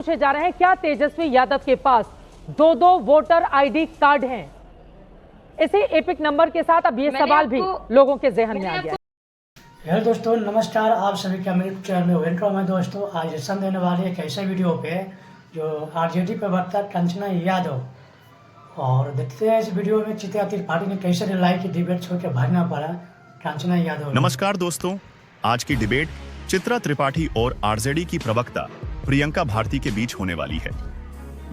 पूछे जा रहे हैं क्या तेजस्वी यादव के पास दो वोटर आईडी कार्ड हैं। इसी एपिक नंबर के साथ अब ये सवाल भी लोगों के जहन में आ गया। हेलो दोस्तों, नमस्कार। आप सभी का मेरे चैनल में वेलकम है। दोस्तों, आज लेसन देने वाले एक ऐसे वीडियो पे जो आरजेडी प्रवक्ता कंचना यादव, और देखते हैं इस वीडियो में चित्रा त्रिपाठी ने कैसे लड़ाई की डिबेट छोड़ के भागना पड़ा कंचना यादव। नमस्कार दोस्तों, आज की डिबेट चित्रा त्रिपाठी और आरजेडी की प्रवक्ता प्रियंका भारती के बीच होने वाली है।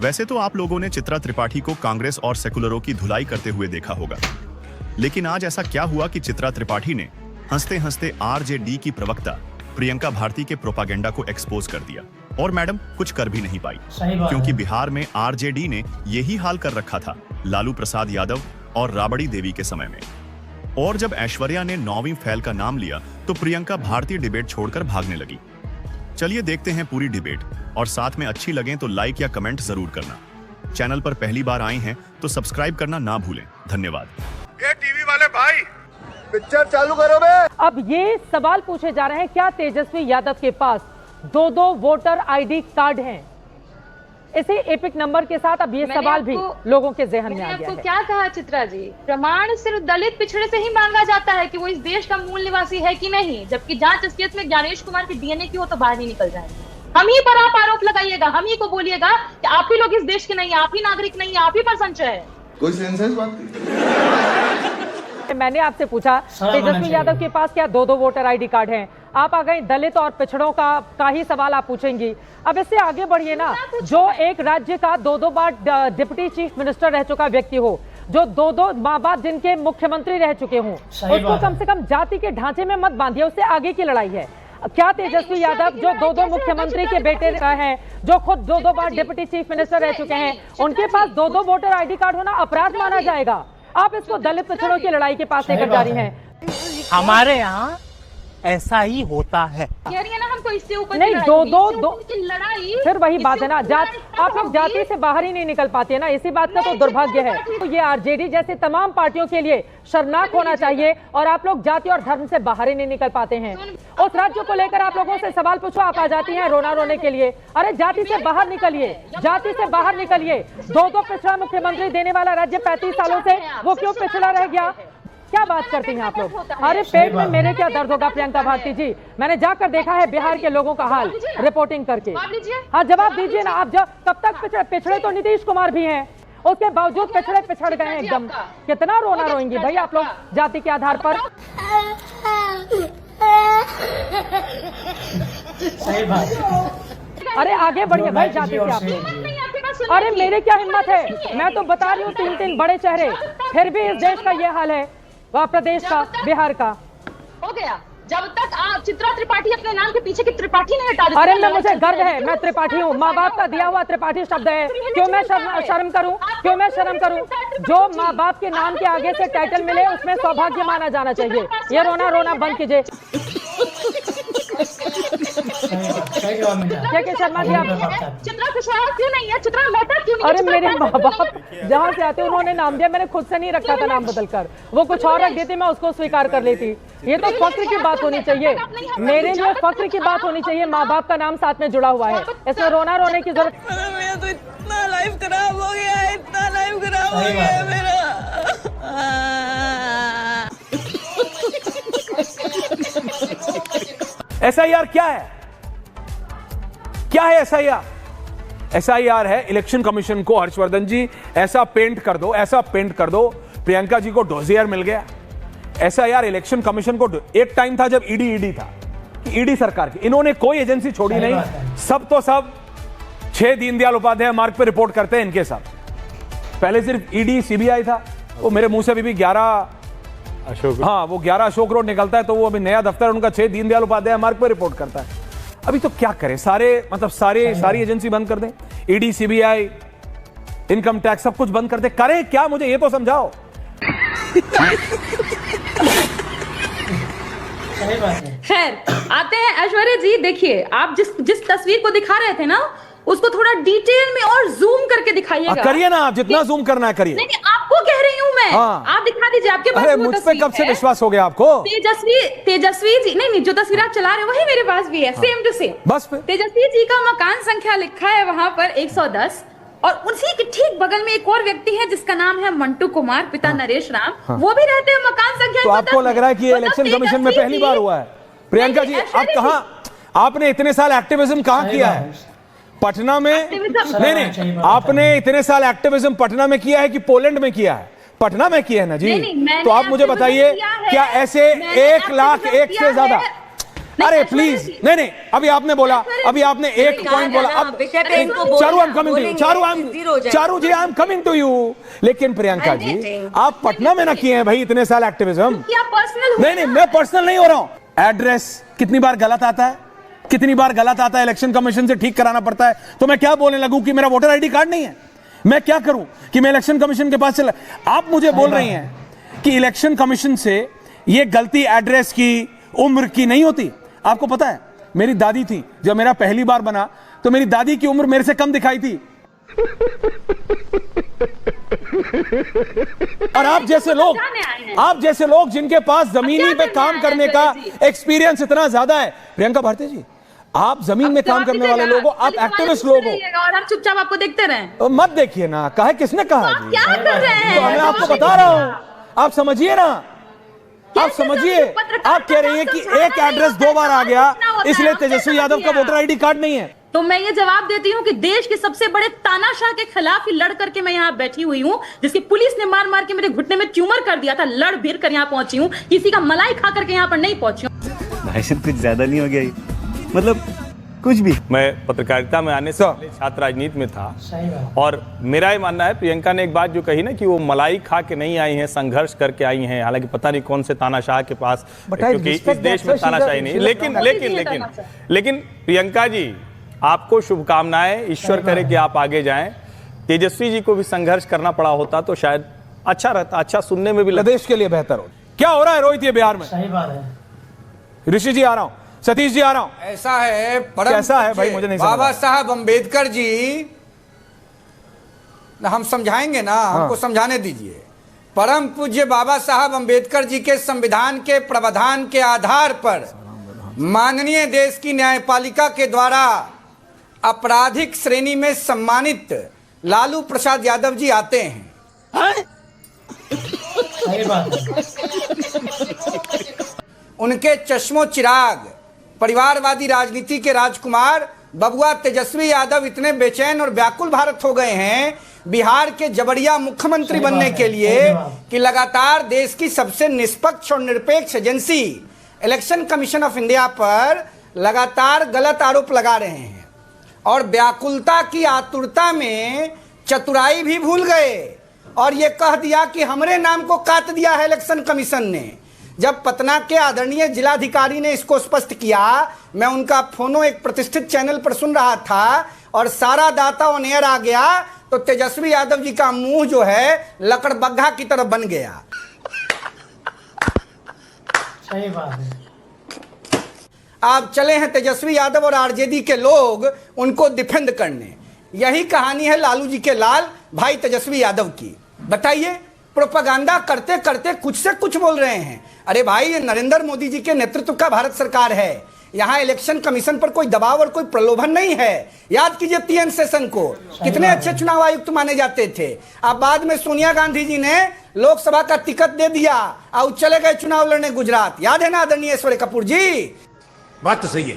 वैसे तो आप लोगों ने चित्रा त्रिपाठी को कांग्रेस और सेकुलरों की धुलाई करते हुए देखा होगा, लेकिन आज ऐसा क्या हुआ कि चित्रा त्रिपाठी ने हंसते हंसते आरजेडी की प्रवक्ता प्रियंका भारती के प्रोपागेंडा को एक्सपोज कर दिया, और मैडम कुछ कर भी नहीं पाई, क्योंकि बिहार में आरजेडी ने यही हाल कर रखा था लालू प्रसाद यादव और राबड़ी देवी के समय में। और जब ऐश्वर्या ने 9वीं फैल का नाम लिया तो प्रियंका भारती डिबेट छोड़कर भागने लगी। चलिए देखते हैं पूरी डिबेट, और साथ में अच्छी लगे तो लाइक या कमेंट जरूर करना। चैनल पर पहली बार आए हैं तो सब्सक्राइब करना ना भूलें। धन्यवाद। ये टीवी वाले भाई पिक्चर चालू करो बे। अब ये सवाल पूछे जा रहे हैं क्या तेजस्वी यादव के पास दो वोटर आईडी कार्ड हैं। इसी एपिक नंबर के साथ अब ये सवाल भी लोगों के जहन में आ गया है। क्या कहा चित्रा जी, प्रमाण सिर्फ दलित पिछड़े से ही मांगा जाता है कि वो इस देश का मूल निवासी है कि नहीं, जबकि जांच असलियत में ज्ञानेश कुमार की डीएनए की हो तो बाहर ही निकल जाएंगे। हम ही पर आप आरोप लगाइएगा, हम ही को बोलिएगा कि आप ही लोग इस देश के नहीं, आप ही नागरिक नहीं, आप ही पर संशय है। कोई सेंस है इस बात की? मैंने आपसे पूछा तेजस्वी यादव के पास क्या दो वोटर आईडी कार्ड हैं, आप आ गए दलित और पिछड़ों का ही सवाल आप पूछेंगी। अब इससे आगे बढ़िए ना, जो एक राज्य का दो बार डिप्टी चीफ मिनिस्टर रह चुका व्यक्ति हो, जो दो माँ बाप जिनके मुख्यमंत्री रह चुके हों, उसको कम से कम जाति के ढांचे में मत बांधिए, उससे आगे की लड़ाई है। क्या तेजस्वी यादव जो दो मुख्यमंत्री के बेटे हैं, जो खुद दो बार डिप्टी चीफ मिनिस्टर रह चुके हैं, उनके पास दो वोटर आईडी कार्ड होना अपराध माना जाएगा? आप इसको दलित पिछड़ों की लड़ाई के पास लेकर जा रही हैं। हमारे यहाँ ऐसा ही होता है। ना हमको इससे ऊपर नहीं, दो लड़ाई फिर वही बात है ना, आप लोग जाति से बाहर ही नहीं निकल पाते हैं ना, इसी बात का तो दुर्भाग्य है। तो ये आरजेडी जैसे तमाम पार्टियों के लिए शर्मनाक होना चाहिए, और आप लोग जाति और धर्म से बाहर ही नहीं निकल पाते हैं। उस राज्य को लेकर आप लोगों से सवाल पूछो, आप आ जाती हैं रोने के लिए। अरे जाति से बाहर निकलिए, जाति से बाहर निकलिए। दो पिछड़ा मुख्यमंत्री देने वाला राज्य 35 सालों से वो क्यों पिछड़ा रह गया? क्या बात करती हैं आप लोग? अरे पेट में मेरे क्या दर्द होगा प्रियंका भारती जी, मैंने जाकर देखा है बिहार के लोगों का हाल रिपोर्टिंग करके। हाँ, जवाब दीजिए ना आप। कब तक पिछड़े तो नीतीश कुमार भी हैं, उसके बावजूद पिछड़ गए हैं एकदम। कितना रोना रोएंगी भाई आप लोग जाति के आधार पर? सही बात। अरे आगे बढ़िए भाई जाति से आप लोग। अरे मेरे क्या हिम्मत है, मैं तो बता रही हूँ 3 बड़े चेहरे, फिर भी इस देश का ये हाल है, वह प्रदेश का, बिहार का। हो गया जब तक आप चित्रा त्रिपाठी अपने नाम के पीछे की त्रिपाठी नहीं हटा देते। अरे मैं, मुझे गर्व है, मैं त्रिपाठी हूँ, माँ बाप का दिया हुआ त्रिपाठी शब्द है। क्यों मैं शर्म करूँ? क्यों मैं शर्म करूँ? जो माँ बाप के नाम के आगे से टाइटल मिले उसमें सौभाग्य माना जाना चाहिए। ये रोना बंद कीजिए। शर्मा जी, आप चित्रा कुशवाहा क्यों नहीं है? चित्रा मेहता क्यों नहीं? अरे मेरे माँ बाप जहाँ से आते उन्होंने नाम दिया, मैंने खुद से नहीं रखा था नाम बदलकर, वो कुछ और रख देते, मैं उसको स्वीकार कर लेती। ये तो फक्र की बात होनी चाहिए, मेरे लिए फक्र की बात होनी चाहिए। माँ बाप का नाम साथ में जुड़ा हुआ है, इसमें रोने की जरूरत। मेरा तो इतना लाइफ खराब हो गया है, इतना लाइफ खराब हो गया है मेरा। एसआईआर क्या है? क्या है एसआईआर? एसआईआर है इलेक्शन कमीशन को, हर्षवर्धन जी ऐसा पेंट कर दो, ऐसा पेंट कर दो, प्रियंका जी को डोजियर मिल गया। एसआईआर इलेक्शन कमीशन को, एक टाइम था जब ईडी था, ईडी सरकार की, इन्होंने कोई एजेंसी छोड़ी नहीं, सब तो सब 6 दीनदयाल उपाध्याय मार्ग पे रिपोर्ट करते हैं इनके साथ। पहले सिर्फ ईडी सीबीआई था, वो मेरे मुंह से भी 11 अशोक, हाँ वो 11 अशोक रोड निकलता है, तो वो अभी नया दफ्तर उनका 6 दीनदयाल उपाध्याय मार्ग पे रिपोर्ट करता है। अभी तो क्या करें, सारी एजेंसी बंद कर दें, ईडी सीबीआई इनकम टैक्स सब कुछ बंद कर दें, करें क्या? मुझे ये तो समझाओ। खैर आते हैं ऐश्वर्या जी, देखिए आप जिस तस्वीर को दिखा रहे थे ना, उसको थोड़ा डिटेल में और जूम करके दिखाइएगा। करिए ना, आप जितना जूम करना है करिए। नहीं, आपको वो कह रही हूँ मैं। हाँ। आप दिखा दीजिए, आपके पास अरे वो मुझ पे तस्वीर कब से है। विश्वास हो गया आपको? तेजस्वी जी, नहीं जो तस्वीर आप चला रहे हो वही मेरे पास भी है, सेम टू सेम। बस पे तेजस्वी जी का मकान संख्या लिखा है वहां पर 110, और उसी के ठीक बगल में एक और व्यक्ति है जिसका नाम है मंटू कुमार, पिता नरेश राम, वो भी रहते हैं मकान संख्या 110। तो आपको लग रहा है कि ये इलेक्शन कमीशन में पहली बार हुआ है? प्रियंका जी, आप कहाँ, आपने इतने साल एक्टिविज्म कहाँ किया है? पटना में? नहीं, आपने इतने साल एक्टिविज्म पटना में किया है कि पोलैंड में किया है? पटना में किया है ना जी। तो आप मुझे बताइए, क्या ऐसे 1 लाख 1 से ज्यादा? अरे प्लीज, नहीं, अभी आपने बोला, अभी आपने एक पॉइंट बोला। अब Charu, I am coming to you. Charu ji, I am coming to you. लेकिन प्रियंका जी, आप पटना में ना किए हैं भाई इतने साल एक्टिविज्म? नहीं, मैं पर्सनल नहीं हो रहा हूं। एड्रेस कितनी बार गलत आता है, कितनी बार गलत आता है, इलेक्शन कमीशन से ठीक कराना पड़ता है। तो मैं क्या बोलने लगूं कि मेरा वोटर आईडी कार्ड नहीं है? मैं क्या करूं कि मैं इलेक्शन कमीशन के पास चला? आप मुझे बोल रही हैं कि इलेक्शन कमीशन से ये गलती एड्रेस की, उम्र की नहीं होती। आपको पता है, मेरी दादी थी, जब मेरा पहली बार बना तो मेरी दादी की उम्र मेरे से कम दिखाई थी। और आप जैसे लोग जिनके पास जमीनी पे काम करने का एक्सपीरियंस इतना ज्यादा है, प्रियंका भारती जी, आप जमीन में काम करने वाले लोग हो, आप एक्टिविस्ट लोग हो, और हम चुपचाप आपको देखते रहे। मत देखिए ना, कहा किसने कहा जी? क्या कर रहे हैं? तो मैं आपको बता रहा हूं, आप समझिए ना, आप समझिए। आप कह रही हैं कि एक एड्रेस 2 बार आ गया, इसलिए तेजस्वी यादव का वोटर आईडी कार्ड नहीं है। तो मैं ये जवाब देती हूँ कि देश के सबसे बड़े तानाशाह के खिलाफ ही लड़ करके मैं यहाँ बैठी हुई हूँ, जिसकी पुलिस ने मार के मेरे घुटने में ट्यूमर कर दिया था, लड़ भिड़ कर यहाँ पहुंची हूँ, किसी का मलाई खा करके यहाँ पर नहीं पहुंची हूँ। भाई साहब, कुछ ज्यादा नहीं हो गया ये? मतलब कुछ भी। मैं पत्रकारिता में आने से पहले छात्र राजनीति में था, और मेरा ये मानना है, प्रियंका ने एक बात जो कही ना कि वो मलाई खा के नहीं आई हैं, संघर्ष करके आई हैं, हालांकि पता नहीं कौन से तानाशाह के पास, क्योंकि इस देश में तानाशाही नहीं। लेकिन प्रियंका जी, आपको शुभकामनाएं, ईश्वर करे कि आप आगे जाएं। तेजस्वी जी को भी संघर्ष करना पड़ा होता तो शायद अच्छा रहता, अच्छा सुनने में भी, देश के लिए बेहतर हो। क्या हो रहा है रोहित ये बिहार में? सही बात है। ऋषि जी आ रहा हूं, सतीश जी आ रहा हूं। ऐसा है, कैसा है भाई, मुझे नहीं समझ। बाबा साहब अंबेडकर जी, हम समझाएंगे ना, हमको समझाने दीजिए। परम पूज्य बाबा साहब अंबेडकर जी के संविधान के प्रावधान के आधार पर माननीय देश की न्यायपालिका के द्वारा आपराधिक श्रेणी में सम्मानित लालू प्रसाद यादव जी आते हैं। सही बात है। उनके चश्मो चिराग परिवारवादी राजनीति के राजकुमार बबुआ तेजस्वी यादव इतने बेचैन और व्याकुल भारत हो गए हैं बिहार के जबरिया मुख्यमंत्री बनने के लिए कि लगातार देश की सबसे निष्पक्ष और निरपेक्ष agency election commission of India पर लगातार गलत आरोप लगा रहे हैं, और व्याकुलता की आतुरता में चतुराई भी भूल गए और ये कह दिया कि हमरे नाम को काट दिया है इलेक्शन कमीशन ने। जब पटना के आदरणीय जिलाधिकारी ने इसको स्पष्ट किया, मैं उनका फोनो एक प्रतिष्ठित चैनल पर सुन रहा था और सारा डाटा ऑन एयर आ गया, तो तेजस्वी यादव जी का मुंह जो है लकड़बग्घा की तरह बन गया। सही बात है। आप चले हैं तेजस्वी यादव और आरजेडी के लोग उनको डिफेंड करने। यही कहानी है लालू जी के लाल भाई तेजस्वी यादव की। बताइए, प्रोपेगेंडा करते करते कुछ से कुछ बोल रहे हैं। अरे भाई, ये नरेंद्र मोदी जी के नेतृत्व का भारत सरकार है, यहाँ इलेक्शन कमीशन पर कोई दबाव और कोई प्रलोभन नहीं है। याद कीजिए TN सेशन को, कितने अच्छे चुनाव आयुक्त माने जाते थे। अब बाद में सोनिया गांधी जी ने लोकसभा का टिकट दे दिया और चले गए चुनाव लड़ने गुजरात। याद है ना आदरणीय ऐश्वर्य कपूर जी? बात तो सही है।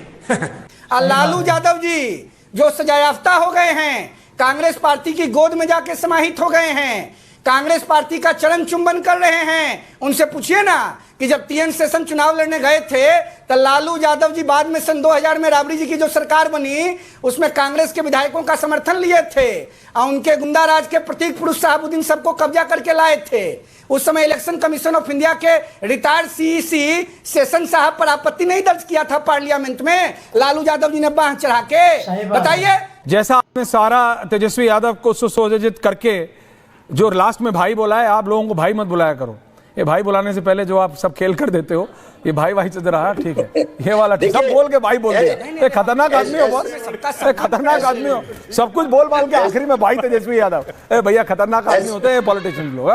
और लालू यादव जी जो सजायाफ्ता हो गए हैं, कांग्रेस पार्टी की गोद में जाके समाहित हो गए हैं, कांग्रेस पार्टी का चरण चुंबन कर रहे हैं। उनसे पूछिए ना कि जब TN सेशन चुनाव लड़ने गए थे तो लालू यादव जी बाद में सन 2000 में राबड़ी जी की जो सरकार बनी उसमें कांग्रेस के विधायकों का समर्थन लिए थे और उनके गुंडा राज के प्रतीक पुरुष साहबुद्दीन सबको कब्जा करके लाए थे। उस समय इलेक्शन कमीशन ऑफ इंडिया के रिटायर्ड CEC सेशन साहब पर आपत्ति नहीं दर्ज किया था पार्लियामेंट में, लालू यादव जी ने बांह चढ़ा के। बताइए, जैसा आपने सारा तेजस्वी यादव को सुसज्जित करके जो लास्ट में भाई बोला है, आप लोगों को भाई मत बुलाया करो। ये भाई बुलाने से पहले जो आप सब खेल कर देते हो, ये भाई से रहा, ठीक है, ये वाला ठीक, सब बोल के भाई बोल दिया। खतरनाक आदमी हो बॉस, खतरनाक आदमी हो, सब कुछ बोल बाल के आखिरी में भाई तेजस्वी यादव। भैया खतरनाक आदमी होते हैं पॉलिटिशियन लोग।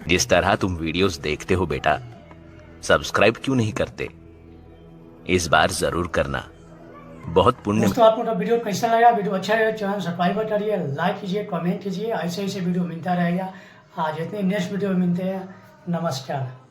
जिस तरह तुम वीडियोस देखते हो बेटा, सब्सक्राइब क्यों नहीं करते? इस बार जरूर करना, बहुत पुण्य। दोस्तों आपको तो वीडियो कैसा लगा? वीडियो अच्छा लगा चैनल सब्सक्राइब करिए, लाइक कीजिए, कमेंट कीजिए। ऐसे ऐसे वीडियो मिलता रहेगा। आज इतने नेक्स्ट वीडियो में मिलते हैं। नमस्कार।